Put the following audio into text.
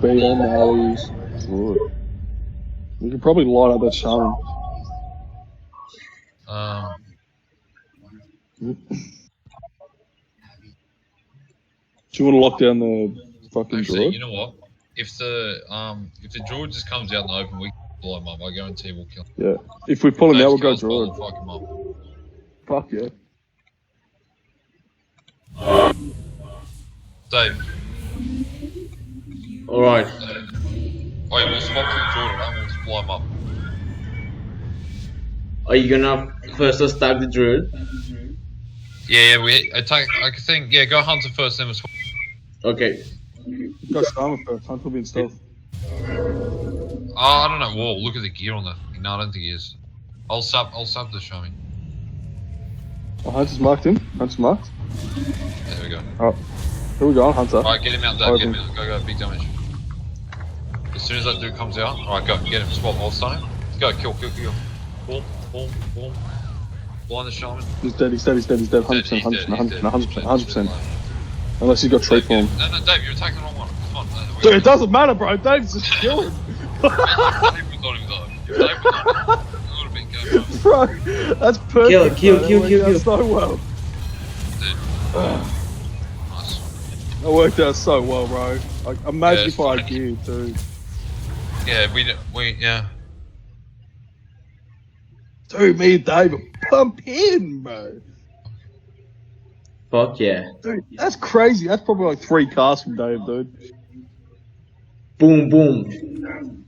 BM, Ali's, Druid. We could probably light up that Shaman. Do you want to lock down the fucking Actually, Druid? you know what? If the Druid just comes out in the open, we can blow him up. I guarantee we'll kill him. Yeah. If we pull him out, we'll go Druid. Druid. We'll fuck him up. Fuck yeah. Dave. Alright. Wait, we'll swap to the Druid, right? We'll just blow him up. Are you gonna first attack the Druid? Yeah, we attack. I think, yeah, go Hunter first, then we'll swap. Okay. Go Shaman first. Hunt will be in stealth. I don't know. Whoa, look at the gear on that thing. No, I don't think he is. I'll sub the Shaman. Oh, Hunter's marked him. Hunter's marked. There we go. Alright. Here we go, Hunter. Alright, get him out, Dave. Get him out. Go, big damage. As soon as that dude comes out, alright, go. Get him. Swap. I'll stun him. Let's go. Kill. Boom. Blind the Shaman. He's dead. 100%. Unless he's got tree form. No, Dave, you're attacking the wrong one. Come on. Dude, it doesn't matter, bro. Dave's just killing. Dave was on him, though. If Dave was on him, it would have been good. Bro, that's perfect. Kill. So well. Dude. Nice. That worked out so well, bro. Like, imagine if I had funny. gear, too. Yeah, yeah. Dude, me and Dave are pumping, bro. Fuck yeah. Dude, that's crazy. That's probably like 3 casts from Dave, dude. Boom.